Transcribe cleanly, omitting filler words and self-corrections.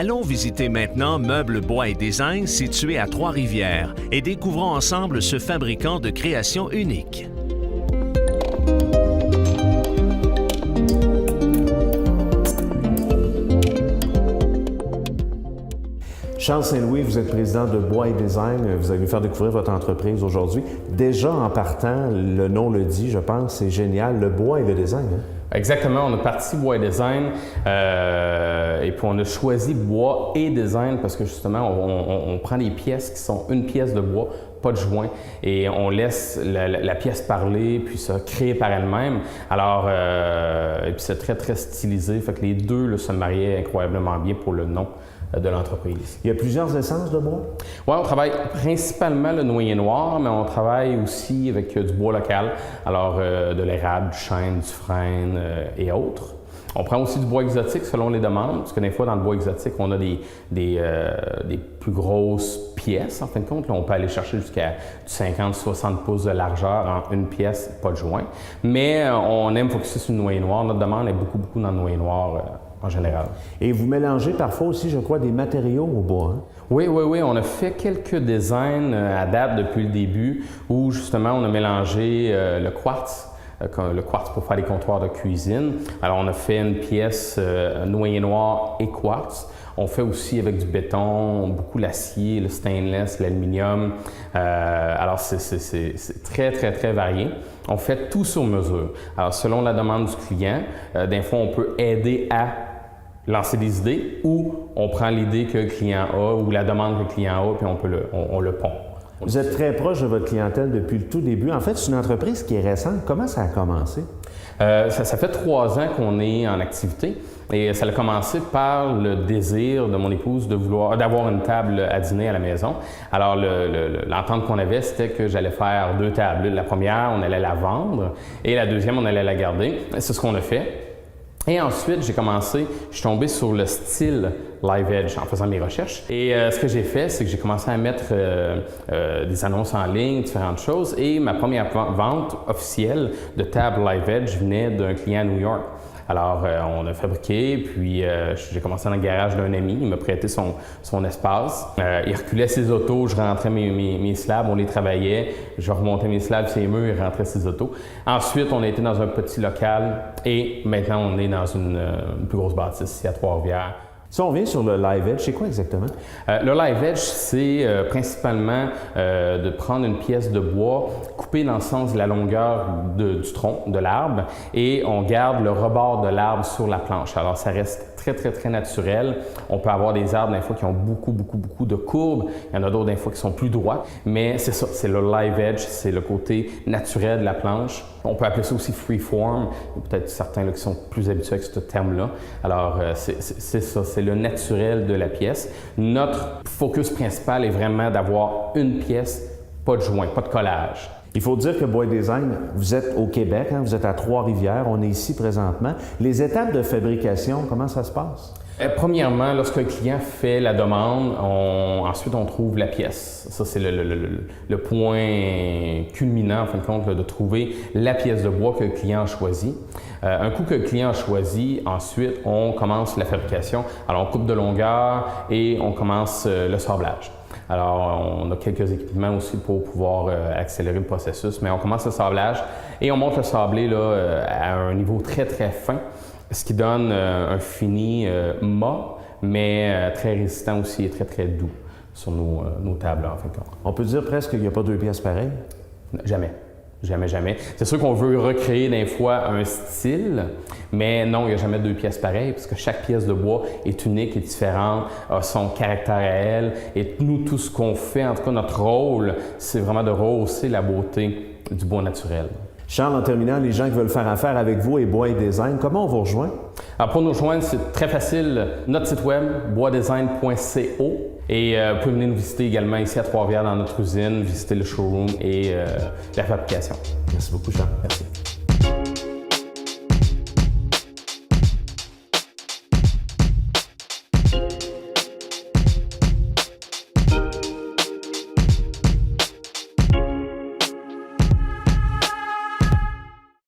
Allons visiter maintenant Meubles Bois et Design situé à Trois-Rivières et découvrons ensemble ce fabricant de créations uniques. Charles Saint-Louis, vous êtes président de Bois et Design. Vous allez nous faire découvrir votre entreprise aujourd'hui. Déjà, en partant, le nom le dit, je pense, c'est génial, le bois et le design. Hein? Exactement, on a parti Bois et Design et puis on a choisi Bois et Design parce que justement, on prend des pièces qui sont une pièce de bois, pas de joint, et on laisse la pièce parler, puis se créer par elle-même. Alors, et puis c'est très, très stylisé, fait que les deux là, se mariaient incroyablement bien pour le nom de l'entreprise. Il y a plusieurs essences de bois? Oui, on travaille principalement le noyer noir, mais on travaille aussi avec du bois local, alors de l'érable, du chêne, du frêne et autres. On prend aussi du bois exotique selon les demandes, parce que des fois, dans le bois exotique, on a des plus grosses pièces, en fin de compte. Là, on peut aller chercher jusqu'à 50-60 pouces de largeur en une pièce, pas de joint. Mais on aime focuser sur le noyer noir. Notre demande est beaucoup dans le noyer noir en général. Et vous mélangez parfois aussi, je crois, des matériaux au bois. Hein? Oui. On a fait quelques designs à date depuis le début où justement on a mélangé le quartz pour faire des comptoirs de cuisine. Alors on a fait une pièce noyer noir et quartz. On fait aussi avec du béton, beaucoup l'acier, le stainless, l'aluminium. Alors c'est très varié. On fait tout sur mesure. Alors selon la demande du client, des fois on peut aider à lancer des idées ou on prend l'idée que le client a ou la demande que le client a puis on le pond. Vous êtes très proche de votre clientèle depuis le tout début. En fait, c'est une entreprise qui est récente. Comment ça a commencé? Ça fait 3 ans qu'on est en activité et ça a commencé par le désir de mon épouse d'avoir une table à dîner à la maison. Alors, l'entente qu'on avait, c'était que j'allais faire 2 tables. La première, on allait la vendre et la deuxième, on allait la garder. C'est ce qu'on a fait. Et ensuite, je suis tombé sur le style Live Edge en faisant mes recherches. Et ce que j'ai fait, c'est que j'ai commencé à mettre des annonces en ligne, différentes choses. Et ma première vente officielle de table Live Edge venait d'un client à New York. Alors, on a fabriqué, puis j'ai commencé dans le garage d'un ami. Il m'a prêté son espace. Il reculait ses autos, je rentrais mes slabs, on les travaillait. Je remontais mes slabs, ses murs, il rentrait ses autos. Ensuite, on a été dans un petit local et maintenant, on est dans une plus grosse bâtisse ici à Trois-Rivières. Si on revient sur le Live Edge, c'est quoi exactement? Le Live Edge, c'est principalement de prendre une pièce de bois, couper dans le sens de la longueur du tronc de l'arbre et on garde le rebord de l'arbre sur la planche. Alors, ça reste très naturel. On peut avoir des arbres, des fois, qui ont beaucoup de courbes. Il y en a d'autres, des fois, qui sont plus droits. Mais c'est ça, c'est le Live Edge, c'est le côté naturel de la planche. On peut appeler ça aussi freeform. Il y a peut-être certains là, qui sont plus habitués avec ce terme-là. Alors, c'est ça, c'est le naturel de la pièce. Notre focus principal est vraiment d'avoir une pièce, pas de joint, pas de collage. Il faut dire que Bois et Design, vous êtes au Québec, hein, vous êtes à Trois-Rivières, on est ici présentement. Les étapes de fabrication, comment ça se passe? Premièrement, lorsqu'un client fait la demande, ensuite on trouve la pièce. Ça, c'est le point culminant, en fin de compte, là, de trouver la pièce de bois que le client a choisie. Un coup que le client a choisi, ensuite on commence la fabrication. Alors on coupe de longueur et on commence le sablage. Alors, on a quelques équipements aussi pour pouvoir accélérer le processus, mais on commence le sablage et on monte le sablé là, à un niveau très fin, ce qui donne un fini mat, mais très résistant aussi et très doux sur nos tables, en fin de compte. On peut dire presque qu'il n'y a pas 2 pièces pareilles? Jamais. C'est sûr qu'on veut recréer des fois un style, mais non, il n'y a jamais 2 pièces pareilles parce que chaque pièce de bois est unique et différente, a son caractère à elle. Et nous, tout ce qu'on fait, en tout cas notre rôle, c'est vraiment de rehausser la beauté du bois naturel. Charles, en terminant, les gens qui veulent faire affaire avec vous et Bois et Design, comment on vous rejoint? Alors pour nous rejoindre, c'est très facile. Notre site web, boisdesign.co. Et vous pouvez venir nous visiter également ici à Trois-Rivières dans notre usine, visiter le showroom et la fabrication. Merci beaucoup, Charles. Merci.